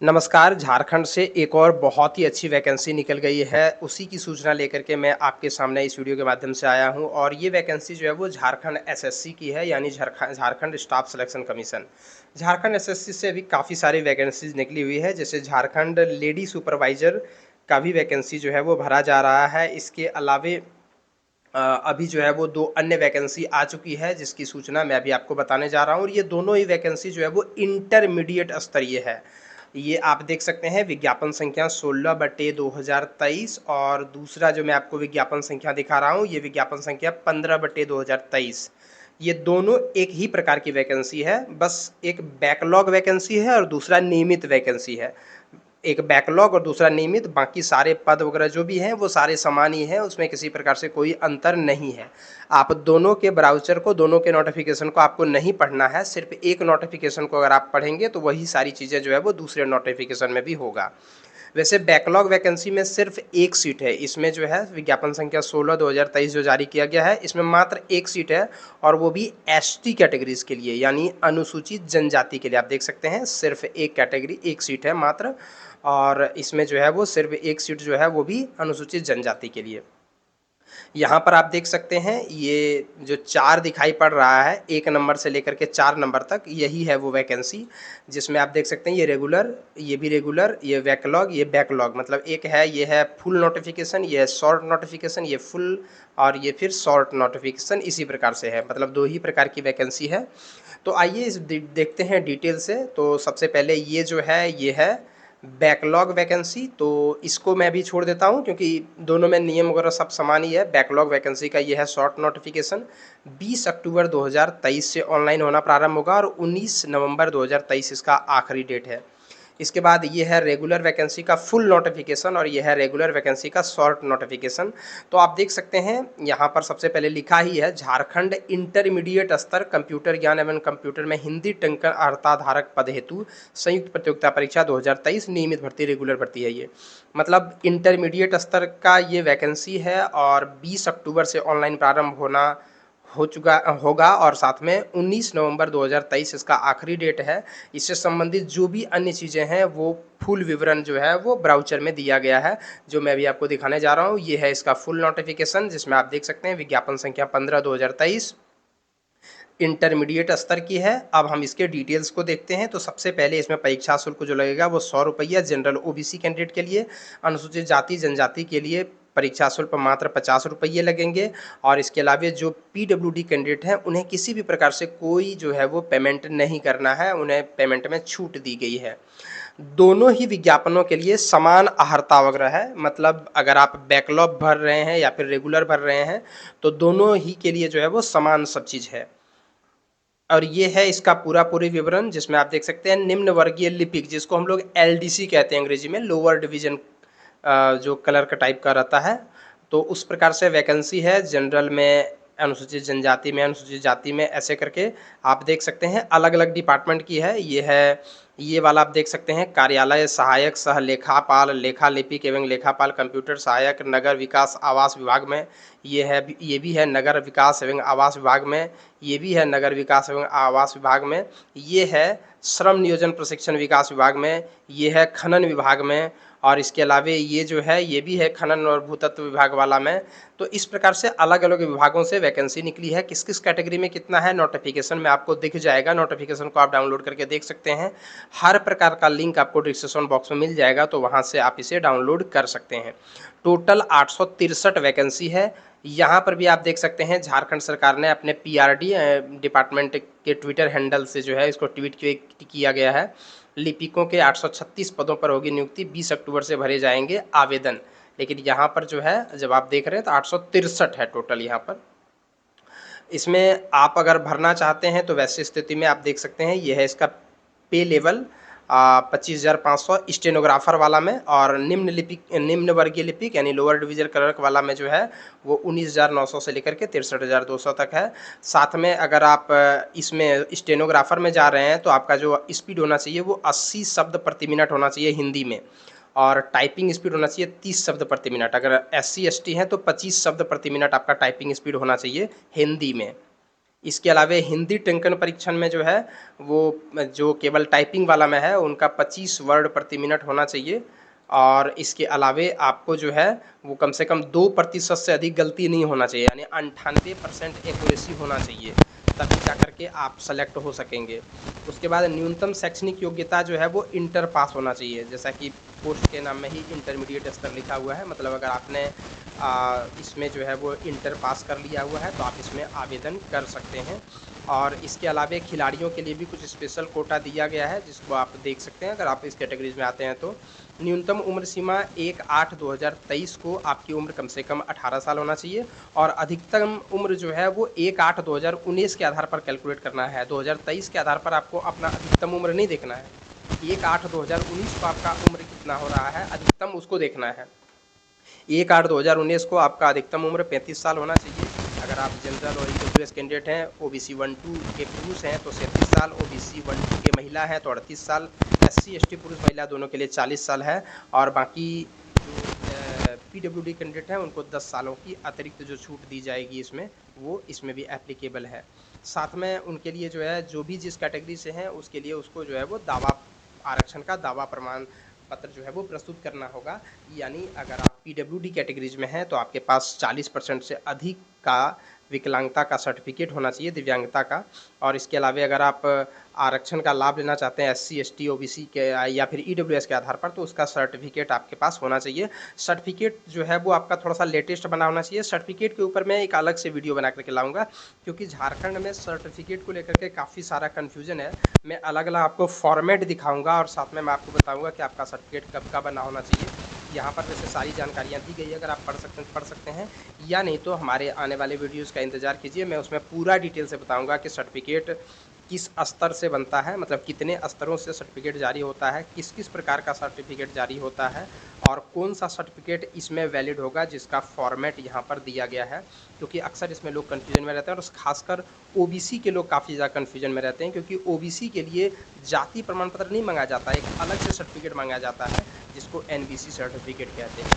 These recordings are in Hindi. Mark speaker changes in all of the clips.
Speaker 1: नमस्कार, झारखंड से एक और बहुत ही अच्छी वैकेंसी निकल गई है, उसी की सूचना लेकर के मैं आपके सामने इस वीडियो के माध्यम से आया हूँ और ये वैकेंसी जो है वो झारखंड एसएससी की है यानी Jharkhand staff selection commission. Jharkhand SSC से अभी काफ़ी सारी वैकेंसीज़ निकली हुई है, जैसे झारखंड लेडी सुपरवाइज़र का भी वैकेंसी जो है वो भरा जा रहा है। इसके अलावे अभी जो है वो 2 अन्य वैकेंसी आ चुकी है, जिसकी सूचना मैं अभी आपको बताने जा रहा हूँ और ये दोनों ही वैकेंसी जो है वो इंटरमीडिएट स्तरीय है। ये आप देख सकते हैं विज्ञापन संख्या 16/2023 और दूसरा जो मैं आपको विज्ञापन संख्या दिखा रहा हूँ, ये विज्ञापन संख्या 15/2023। ये दोनों एक ही प्रकार की वैकेंसी है, बस एक बैकलॉग वैकेंसी है और दूसरा नियमित वैकेंसी है। एक बैकलॉग और दूसरा नियमित, बाकी सारे पद वगैरह जो भी हैं वो सारे समान ही हैं, उसमें किसी प्रकार से कोई अंतर नहीं है। आप दोनों के ब्राउज़र को, दोनों के नोटिफिकेशन को आपको नहीं पढ़ना है, सिर्फ एक नोटिफिकेशन को अगर आप पढ़ेंगे तो वही सारी चीज़ें जो है वो दूसरे नोटिफिकेशन में भी होगा। वैसे बैकलॉग वैकेंसी में सिर्फ एक सीट है, इसमें जो है विज्ञापन संख्या 16/2023 जो जारी किया गया है, इसमें मात्र एक सीट है और वो भी एसटी कैटेगरीज के लिए यानी अनुसूचित जनजाति के लिए। आप देख सकते हैं सिर्फ एक कैटेगरी, एक सीट है मात्र, और इसमें जो है वो सिर्फ एक सीट जो है वो भी अनुसूचित जनजाति के लिए। यहाँ पर आप देख सकते हैं ये जो 4 दिखाई पड़ रहा है, 1 नंबर से लेकर के 4 नंबर तक, यही है वो वैकेंसी, जिसमें आप देख सकते हैं ये रेगुलर, ये भी रेगुलर, ये बैकलॉग, ये बैकलॉग, मतलब एक है, ये है फुल नोटिफिकेशन, ये है शॉर्ट नोटिफिकेशन, ये फुल और ये फिर शॉर्ट नोटिफिकेशन, इसी प्रकार से है, मतलब 2 ही प्रकार की वैकेंसी है। तो आइए इस देखते हैं डिटेल से। तो सबसे पहले ये जो है, ये है बैकलॉग वैकेंसी, तो इसको मैं भी छोड़ देता हूँ क्योंकि दोनों में नियम वगैरह सब समान ही है। बैकलॉग वैकेंसी का ये है शॉर्ट नोटिफिकेशन, 20 अक्टूबर 2023 से ऑनलाइन होना प्रारंभ होगा और 19 नवंबर 2023 इसका आखिरी डेट है। इसके बाद ये है रेगुलर वैकेंसी का फुल नोटिफिकेशन और ये है रेगुलर वैकेंसी का शॉर्ट नोटिफिकेशन। तो आप देख सकते हैं यहाँ पर सबसे पहले लिखा ही है झारखंड इंटरमीडिएट स्तर कंप्यूटर ज्ञान एवं कंप्यूटर में हिंदी टंकन अर्हता धारक पद हेतु संयुक्त प्रतियोगिता परीक्षा 2023 नियमित भर्ती, रेगुलर भर्ती है ये, मतलब इंटरमीडिएट स्तर का ये वैकेंसी है और 20 अक्टूबर से ऑनलाइन प्रारंभ हो चुका होगा और साथ में 19 नवंबर 2023 इसका आखिरी डेट है। इससे संबंधित जो भी अन्य चीज़ें हैं वो फुल विवरण जो है वो ब्राउचर में दिया गया है, जो मैं अभी आपको दिखाने जा रहा हूँ। ये है इसका फुल नोटिफिकेशन, जिसमें आप देख सकते हैं विज्ञापन संख्या 15/2023 इंटरमीडिएट स्तर की है। अब हम इसके डिटेल्स को देखते हैं। तो सबसे पहले इसमें परीक्षा शुल्क जो लगेगा वो 100 रुपया जनरल ओबीसी कैंडिडेट के लिए, अनुसूचित जाति जनजाति के लिए परीक्षा शुल्क मात्र 50 रुपये लगेंगे और इसके अलावा जो पीडब्ल्यूडी कैंडिडेट हैं उन्हें किसी भी प्रकार से कोई जो है वो पेमेंट नहीं करना है, उन्हें पेमेंट में छूट दी गई है। दोनों ही विज्ञापनों के लिए समान अहर्ता वगैरह है, मतलब अगर आप बैकलॉग भर रहे हैं या फिर रेगुलर भर रहे हैं तो दोनों ही के लिए जो है वो समान सब चीज़ है। और ये है इसका पूरी विवरण, जिसमें आप देख सकते हैं निम्न वर्गीय लिपिक, जिसको हम लोग एलडीसी कहते हैं अंग्रेजी में, लोअर डिवीजन, जो कलर का टाइप का रहता है, तो उस प्रकार से वैकेंसी है। जनरल में, अनुसूचित जनजाति में, अनुसूचित जाति में, ऐसे करके आप देख सकते हैं अलग अलग डिपार्टमेंट की है। ये है, ये वाला आप देख सकते हैं कार्यालय सहायक सह लेखापाल, लेखा लिपिक एवं लेखापाल कंप्यूटर सहायक नगर विकास आवास विभाग में। ये है, ये भी है नगर विकास एवं आवास विभाग में। ये भी है नगर विकास एवं आवास विभाग में। ये है श्रम नियोजन प्रशिक्षण विकास विभाग में। ये है खनन विभाग में और इसके अलावे ये जो है ये भी है खनन और भूतत्व विभाग वाला में। तो इस प्रकार से अलग अलग विभागों से वैकेंसी निकली है। किस किस कैटेगरी में कितना है नोटिफिकेशन में आपको दिख जाएगा, नोटिफिकेशन को आप डाउनलोड करके देख सकते हैं। हर प्रकार का लिंक आपको डिस्क्रिप्शन बॉक्स में मिल जाएगा, तो वहाँ से आप इसे डाउनलोड कर सकते हैं। टोटल 863 वैकेंसी है। यहाँ पर भी आप देख सकते हैं झारखंड सरकार ने अपने पीआरडी डिपार्टमेंट के ट्विटर हैंडल से जो है इसको ट्वीट किया गया है। लिपिकों के 836 पदों पर होगी नियुक्ति, 20 अक्टूबर से भरे जाएंगे आवेदन। लेकिन यहाँ पर जो है जब आप देख रहे हैं तो 863 है टोटल यहाँ पर। इसमें आप अगर भरना चाहते हैं तो वैसी स्थिति में आप देख सकते हैं ये है इसका पे लेवल 25,500 स्टेनोग्राफर वाला में, और निम्न वर्गीय लिपिक यानी लोअर डिवीजन क्लर्क वाला में जो है वो 19,900 से लेकर के 63,200 तक है। साथ में अगर आप इसमें स्टेनोग्राफर में जा रहे हैं तो आपका जो स्पीड होना चाहिए वो 80 शब्द प्रति मिनट होना चाहिए हिंदी में, और टाइपिंग स्पीड होना चाहिए 30 शब्द प्रति मिनट। अगर SC ST हैं तो 25 शब्द प्रति मिनट आपका टाइपिंग स्पीड होना चाहिए हिंदी में। इसके अलावा हिंदी टंकन परीक्षण में जो है वो जो केवल टाइपिंग वाला में है उनका 25 वर्ड प्रति मिनट होना चाहिए। और इसके अलावे आपको जो है वो कम से कम 2% से अधिक गलती नहीं होना चाहिए, यानी 98% एक्यूरेसी होना चाहिए, तभी जा करके आप सेलेक्ट हो सकेंगे। उसके बाद न्यूनतम शैक्षणिक योग्यता जो है वो इंटर पास होना चाहिए, जैसा कि पोस्ट के नाम में ही इंटरमीडिएट स्तर लिखा हुआ है, मतलब अगर आपने इसमें जो है वो इंटर पास कर लिया हुआ है तो आप इसमें आवेदन कर सकते हैं। और इसके अलावा खिलाड़ियों के लिए भी कुछ स्पेशल कोटा दिया गया है, जिसको आप देख सकते हैं अगर आप इस कैटेगरीज में आते हैं तो। न्यूनतम उम्र सीमा 1/8/2023 को आपकी उम्र कम से कम 18 साल होना चाहिए, और अधिकतम उम्र जो है वो 1/8/2019 के आधार पर कैलकुलेट करना है। 2023 के आधार पर आपको अपना अधिकतम उम्र नहीं देखना है, 1/8/2019 को आपका उम्र कितना हो रहा है अधिकतम उसको देखना है। 1/8/2019 को आपका अधिकतम उम्र 35 साल होना चाहिए। अगर आप जनरल और ईडब्ल्यूएस कैंडिडेट हैं, ओबीसी 1-2 के पुरुष हैं तो 37 साल, ओबीसी 1-2 के महिला हैं तो 38 साल, एससी एसटी पुरुष महिला दोनों के लिए 40 साल है, और बाकी जो पीडब्ल्यूडी कैंडिडेट हैं उनको 10 सालों की अतिरिक्त जो छूट दी जाएगी इसमें, वो इसमें भी एप्लीकेबल है। साथ में उनके लिए जो है जो भी जिस कैटेगरी से हैं उसके लिए उसको जो है वो दावा आरक्षण का दावा प्रमाण पत्र जो है वो प्रस्तुत करना होगा। यानी अगर आप पीडब्ल्यूडी कैटेगरीज में हैं तो आपके पास 40% से अधिक का विकलांगता का सर्टिफिकेट होना चाहिए, दिव्यांगता का। और इसके अलावा अगर आप आरक्षण का लाभ लेना चाहते हैं एससी एसटी ओबीसी के या फिर ईडब्ल्यूएस के आधार पर, तो उसका सर्टिफिकेट आपके पास होना चाहिए। सर्टिफिकेट जो है वो आपका थोड़ा सा लेटेस्ट बना होना चाहिए। सर्टिफिकेट के ऊपर मैं एक अलग से वीडियो बना करके लाऊंगा, क्योंकि झारखंड में सर्टिफिकेट को लेकर के काफ़ी सारा कन्फ्यूजन है। मैं अलग अलग आपको फॉर्मेट दिखाऊंगा और साथ में मैं आपको बताऊंगा कि आपका सर्टिफिकेट कब का बना होना चाहिए। यहाँ पर वैसे सारी जानकारियाँ दी गई है, अगर आप पढ़ सकते हैं, या नहीं तो हमारे आने वाले वीडियोज़ का इंतज़ार कीजिए। मैं उसमें पूरा डिटेल से बताऊँगा कि सर्टिफिकेट किस स्तर से बनता है, मतलब कितने स्तरों से सर्टिफिकेट जारी होता है, किस किस प्रकार का सर्टिफिकेट जारी होता है, और कौन सा सर्टिफिकेट इसमें वैलिड होगा जिसका फॉर्मेट यहाँ पर दिया गया है। क्योंकि अक्सर इसमें लोग कन्फ्यूजन में रहते हैं, और खासकर ओबीसी के लोग काफ़ी ज़्यादा कन्फ्यूजन में रहते हैं, क्योंकि ओबीसी के लिए जाति प्रमाण पत्र नहीं मांगा जाता, एक अलग से सर्टिफिकेट मांगा जाता है जिसको एनबीसी सर्टिफिकेट कहते हैं,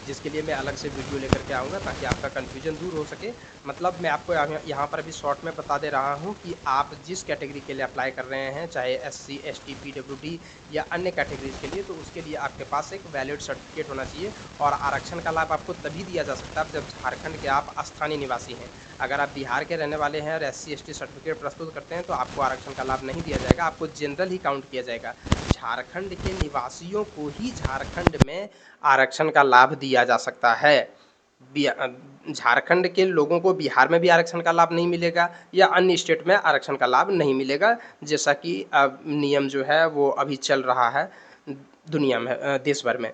Speaker 1: जिसके लिए मैं अलग से वीडियो लेकर के आऊँगा ताकि आपका कन्फ्यूजन दूर हो सके। मतलब मैं आपको यहाँ पर अभी शॉर्ट में बता दे रहा हूँ कि आप जिस कैटेगरी के लिए अप्लाई कर रहे हैं, चाहे एससी एसटी पीडब्ल्यूडी या अन्य कैटेगरीज के लिए, तो उसके लिए आपके पास एक वैलिड सर्टिफिकेट होना चाहिए। और आरक्षण का लाभ आपको तभी दिया जा सकता है जब झारखंड के आप स्थानीय निवासी हैं। अगर आप बिहार के रहने वाले हैं और एससी एसटी सर्टिफिकेट प्रस्तुत करते हैं तो आपको आरक्षण का लाभ नहीं दिया जाएगा, आपको जनरल ही काउंट किया जाएगा। झारखंड के निवासियों को ही झारखंड में आरक्षण का लाभ दिया जा सकता है। झारखंड के लोगों को बिहार में भी आरक्षण का लाभ नहीं मिलेगा या अन्य स्टेट में आरक्षण का लाभ नहीं मिलेगा, जैसा कि अब नियम जो है वो अभी चल रहा है दुनिया में, देश भर में।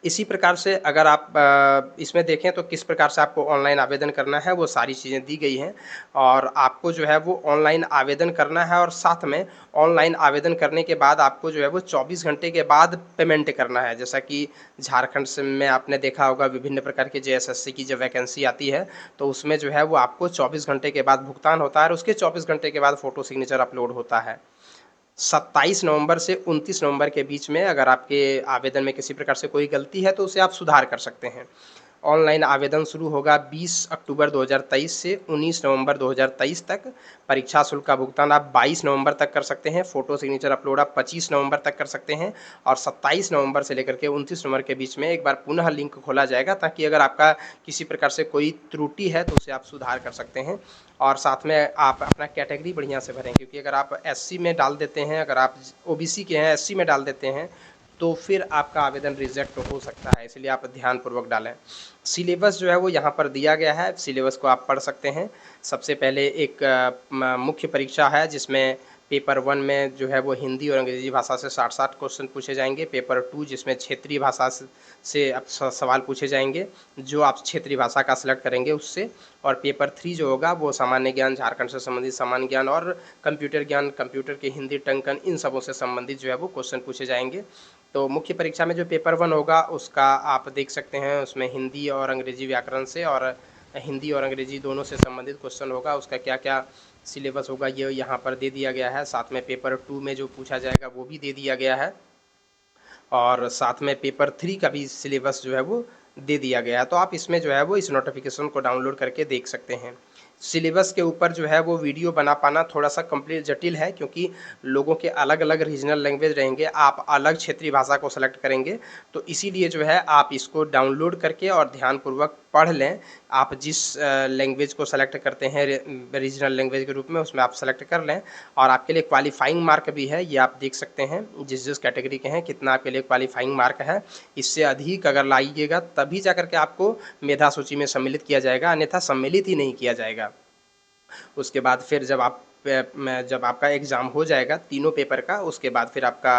Speaker 1: इसी प्रकार से अगर आप इसमें देखें तो किस प्रकार से आपको ऑनलाइन आवेदन करना है वो सारी चीज़ें दी गई हैं, और आपको जो है वो ऑनलाइन आवेदन करना है, और साथ में ऑनलाइन आवेदन करने के बाद आपको जो है वो 24 घंटे के बाद पेमेंट करना है। जैसा कि झारखंड से में आपने देखा होगा विभिन्न प्रकार के जेएसएससी की जब वैकेंसी आती है तो उसमें जो है वो आपको 24 घंटे के बाद भुगतान होता है, और उसके 24 घंटे के बाद फ़ोटो सिग्नेचर अपलोड होता है। 27 नवंबर से 29 नवंबर के बीच में अगर आपके आवेदन में किसी प्रकार से कोई गलती है तो उसे आप सुधार कर सकते हैं। ऑनलाइन आवेदन शुरू होगा 20 अक्टूबर 2023 से 19 नवंबर 2023 तक। परीक्षा शुल्क का भुगतान आप 22 नवंबर तक कर सकते हैं। फ़ोटो सिग्नेचर अपलोड आप 25 नवंबर तक कर सकते हैं, और 27 नवंबर से लेकर के 29 नवंबर के बीच में एक बार पुनः लिंक खोला जाएगा, ताकि अगर आपका किसी प्रकार से कोई त्रुटि है तो उसे आप सुधार कर सकते हैं। और साथ में आप अपना कैटेगरी बढ़िया से भरें, क्योंकि अगर आप एससी में डाल देते हैं, अगर आप ओबीसी के हैं एससी में डाल देते हैं तो फिर आपका आवेदन रिजेक्ट हो सकता है, इसलिए आप ध्यानपूर्वक डालें। सिलेबस जो है वो यहाँ पर दिया गया है, सिलेबस को आप पढ़ सकते हैं। सबसे पहले एक मुख्य परीक्षा है जिसमें पेपर 1 में जो है वो हिंदी और अंग्रेजी भाषा से 60 क्वेश्चन पूछे जाएंगे। पेपर 2 जिसमें क्षेत्रीय भाषा से अब सवाल पूछे जाएंगे, जो आप क्षेत्रीय भाषा का सिलेक्ट करेंगे उससे। और पेपर 3 जो होगा वो सामान्य ज्ञान, झारखंड से संबंधित सामान्य ज्ञान, और कंप्यूटर ज्ञान, कंप्यूटर के हिंदी टंकन, इन सबों से संबंधित जो है वो क्वेश्चन पूछे जाएंगे। तो मुख्य परीक्षा में जो पेपर 1 होगा उसका आप देख सकते हैं, उसमें हिंदी और अंग्रेजी व्याकरण से और हिंदी और अंग्रेजी दोनों से संबंधित क्वेश्चन होगा। उसका क्या क्या सिलेबस होगा ये यहाँ पर दे दिया गया है। साथ में पेपर 2 में जो पूछा जाएगा वो भी दे दिया गया है, और साथ में पेपर 3 का भी सिलेबस जो है वो दे दिया गया है। तो आप इसमें जो है वो इस नोटिफिकेशन को डाउनलोड करके देख सकते हैं। सिलेबस के ऊपर जो है वो वीडियो बना पाना थोड़ा-सा कंप्लीट जटिल है, क्योंकि लोगों के अलग-अलग रीजनल लैंग्वेज रहेंगे, आप अलग क्षेत्रीय भाषा को सेलेक्ट करेंगे, तो इसीलिए जो है आप इसको डाउनलोड करके और ध्यानपूर्वक पढ़ लें। आप जिस लैंग्वेज को सेलेक्ट करते हैं रीजनल लैंग्वेज के रूप में, उसमें आप सेलेक्ट कर लें और आपके लिए क्वालीफाइंग मार्क भी है, ये आप देख सकते हैं, जिस-जिस कैटेगरी के हैं, कितना आपके लिए क्वालीफाइंग मार्क है। इससे अधिक अगर लाइएगा तभी जाकर के आपको मेधा सूची में सम्मिलित किया जाएगा, अन्यथा सम्मिलित ही नहीं किया जाएगा। उसके बाद फिर जब आपका एग्ज़ाम हो जाएगा तीनों पेपर का, उसके बाद फिर आपका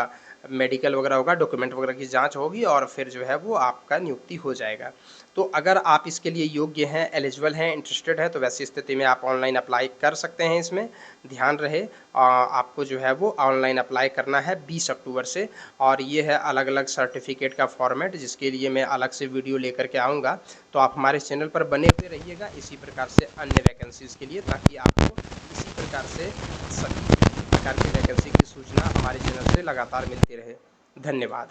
Speaker 1: मेडिकल वगैरह होगा, डॉक्यूमेंट वगैरह की जाँच होगी और फिर जो है वो आपका नियुक्ति हो जाएगा। तो अगर आप इसके लिए योग्य हैं, एलिजिबल हैं, इंटरेस्टेड हैं, तो वैसी स्थिति में आप ऑनलाइन अप्लाई कर सकते हैं इसमें। ध्यान रहे आपको जो है वो ऑनलाइन अप्लाई करना है 20 अक्टूबर से, और ये है अलग-अलग सर्टिफ़िकेट का फ़ॉर्मेट, जिसके लिए मैं अलग से वीडियो लेकर के आऊँगा। तो आप हमारे चैनल पर बने हुए रहिएगा इसी प्रकार से अन्य वैकेंसीज़ के लिए, ताकि आपको इसी प्रकार से सभी प्रकार की वैकेंसी की सूचना हमारे चैनल से लगातार मिलती रहे। धन्यवाद।